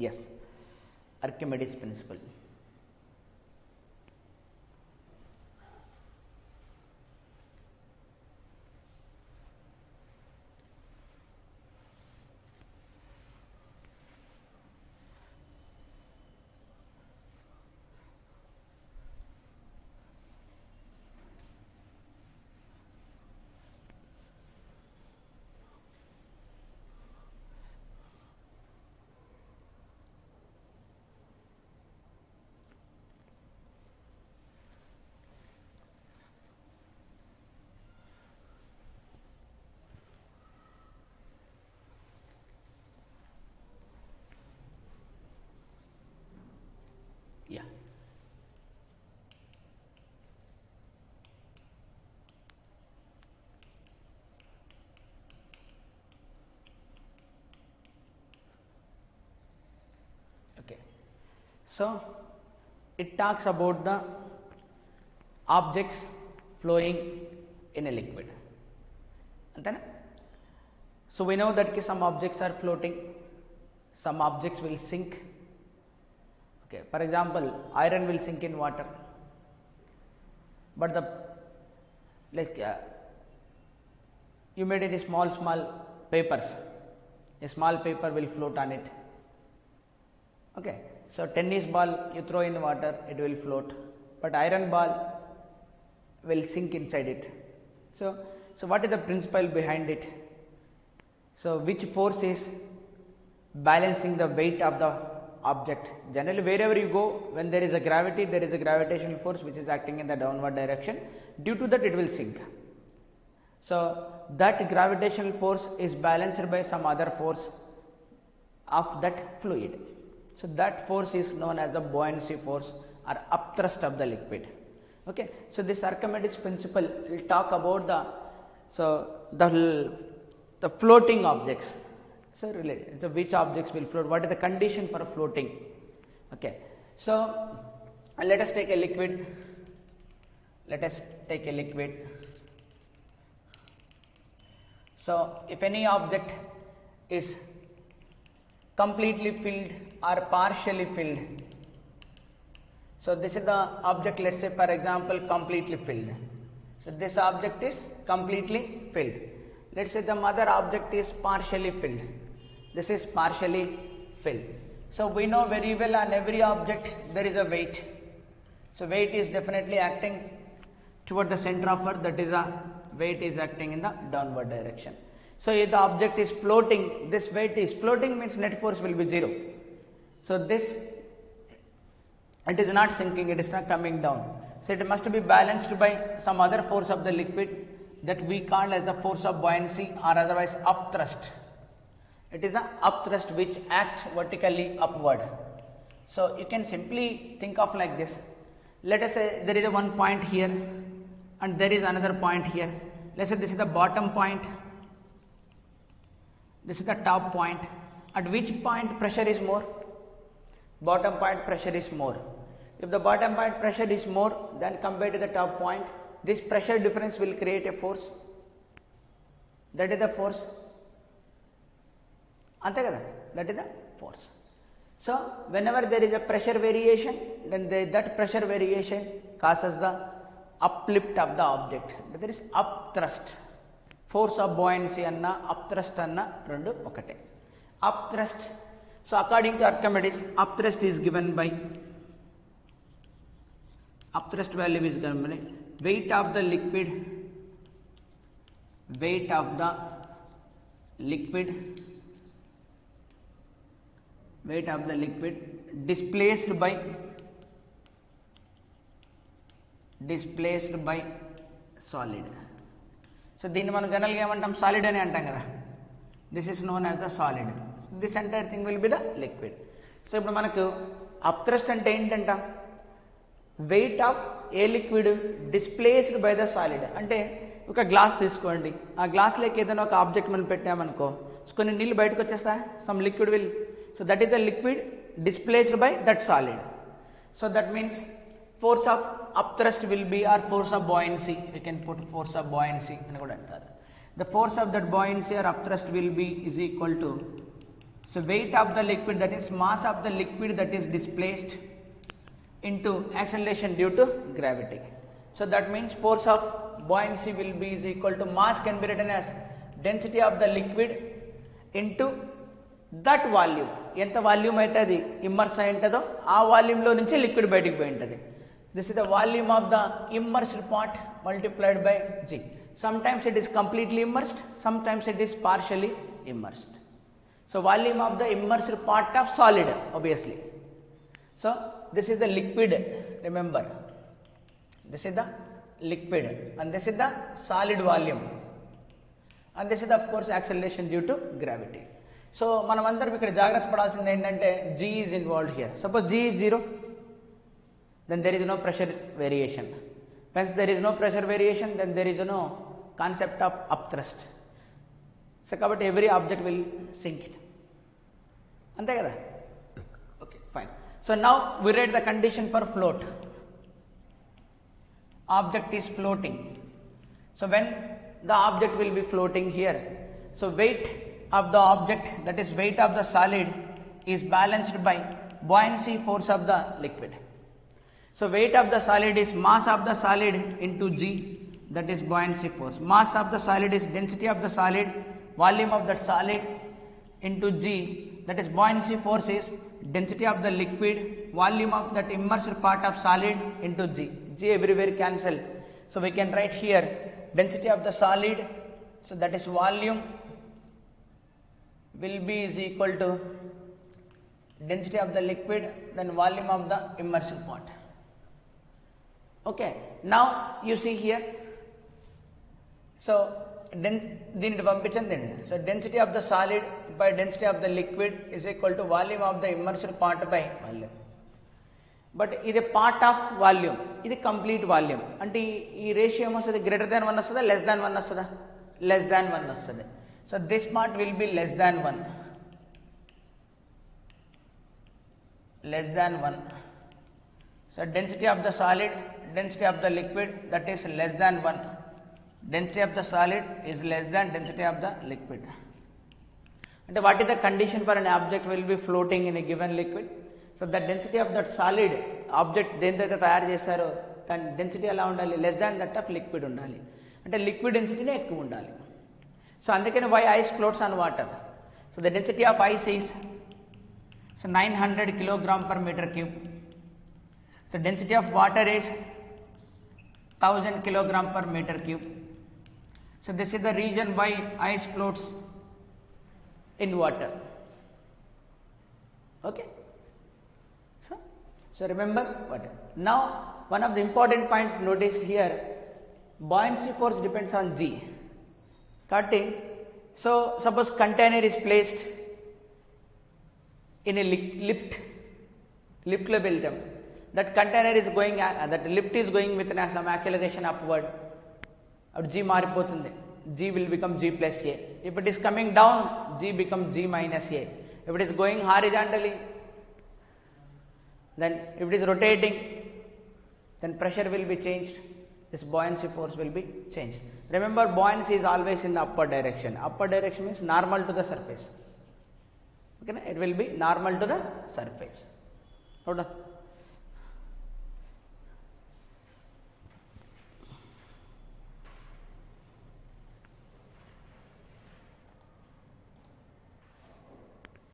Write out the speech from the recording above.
Yes, Archimedes principle. Yeah. Okay. So it talks about the objects flowing in a liquid. And then, so we know that some objects are floating, some objects will sink. Okay. For example, iron will sink in water, but the you made it small papers. A small paper will float on it. Okay. So tennis ball you throw in water, it will float, but iron ball will sink inside it. So what is the principle behind it? So which force is balancing the weight of the object? Generally, wherever you go, when there is a gravity, there is a gravitational force which is acting in the downward direction. Due to that, it will sink. So that gravitational force is balanced by some other force of that fluid. So that force is known as the buoyancy force or upthrust of the liquid. Okay. So this Archimedes principle will talk about the floating objects. So which objects will float? What is the condition for floating? Okay. So let us take a liquid. So if any object is completely filled or partially filled, so this is the object, let's say for example completely filled. So this object is completely filled. Let's say the mother object is partially filled. This is partially filled. So we know very well on every object there is a weight. So weight is definitely acting toward the center of earth, that is a weight is acting in the downward direction. So if the object is floating, this weight is floating means net force will be 0. So this, it is not sinking, it is not coming down. So it must be balanced by some other force of the liquid that we call as the force of buoyancy or otherwise upthrust. It is an upthrust which acts vertically upward. So you can simply think of like this. Let us say there is a one point here and there is another point here. Let's say this is the bottom point, this is the top point. At which point pressure is more? Bottom point pressure is more. If the bottom point pressure is more than compared to the top point, this pressure difference will create a force. That is the force. Ante kada? That is the force. So whenever there is a pressure variation, then that pressure variation causes the uplift of the object. That is upthrust. Force of buoyancy anna, upthrust anna, rendu okate. Upthrust. So according to Archimedes, upthrust is given by, upthrust value is given by weight of the liquid displaced by solid. So దీన్ని మనం general గా ఏమంటాం, solid అని అంటాం కదా. This is known as the solid. This entire thing will be the liquid. So ఇప్పుడు మనకు అప్థ్రస్ట్ అంటే ఏంటంట, weight of A liquid displaced by the solid. అంటే ఒక గ్లాస్ తీసుకోండి, ఆ గ్లాస్లోకి ఏదైనా ఒక ఆబ్జెక్ట్ మనం పెట్టామనుకో, కొన్ని నీళ్ళు బయటకు వచ్చేస్తా, some liquid will, so that is the liquid displaced by that solid. So that means force of upthrust will be, or force of buoyancy, we can put force of buoyancy అని కూడా అంటారు. The force of that buoyancy or upthrust will be is equal to So weight of the liquid, that is mass of the liquid that is displaced into acceleration due to gravity. So that means force of buoyancy will be is equal to mass can be written as density of the liquid into that volume. ఎంత volume అయితే అది immerse అయి ఉంటుందో ఆ వాల్యూమ్లో నుంచి liquid బయటికి పోయి ఉంటుంది. This is the volume of the immersed part multiplied by G. Sometimes it is completely immersed, sometimes it is partially immersed. So volume of the immersed part of solid, obviously. So this is the liquid, remember. This is the liquid and this is the solid volume. And this is of course acceleration due to gravity. So మనమందరం ఇక్కడ జాగ్రత్త పడాల్సింది ఏంటంటే G is involved here. Suppose G is 0, then there is no pressure variation. Once there is no pressure variation, then there is no concept of upthrust. So కాబట్టి every object will sink it. అంతే కదా? Okay, fine. So now we write the condition for float. Object is floating. So when the object will be floating here, so weight of the object, that is weight of the solid, is balanced by buoyancy force of the liquid. So weight of the solid is mass of the solid into G, that is buoyancy force. Mass of the solid is density of the solid, volume of that solid into G, that is buoyancy force is density of the liquid, volume of that immersed part of solid into G. G everywhere cancel. So we can write here density of the solid, so that is volume will be is equal to density of the liquid, then volume of the immersed part. Okay, now you see here, so దీనిని పంపించండి. So density of the solid by density of the liquid is equal to volume of the immersed part by volume. But ఇది part of volume, ఇది complete volume. అంటే ఈ ratio ఏమొస్తుంది, greater than 1 వస్తుందా, less than 1 వస్తుందా, less than 1 వస్తుంది. So this part will be less than 1, less than 1. So density of the solid, density of the liquid, that is less than 1. Density of the solid is less than density of the liquid. And what is the condition for an object will be floating in a given liquid? So the density of that solid object దేనితో తయారు చేశారో దాని density ఎలా ఉండాలి, less than that of liquid ఉండాలి. అంటే liquid డెన్సిటీనే ఎక్కువ ఉండాలి. సో అందుకని why ice floats on water. So the density of ice is 900 kilogram per meter cube. So density of water is 1000 kilogram per meter cube. So this is the reason why ice floats in water. Okay. So remember what? Now one of the important point notice here, buoyancy force depends on G. Cutting. So suppose container is placed in a lift లో వెళ్తాం. That container is going, that lift is going with some acceleration upward. G మారిపోతుంది. G will become G plus A. If it is coming down, G becomes G minus A. If it is going horizontally, then if it is rotating, then pressure will be changed. This buoyancy force will be changed. Remember, buoyancy is always in the upper direction. Upper direction means normal to the surface. Okay, it will be normal to the surface. Hold on.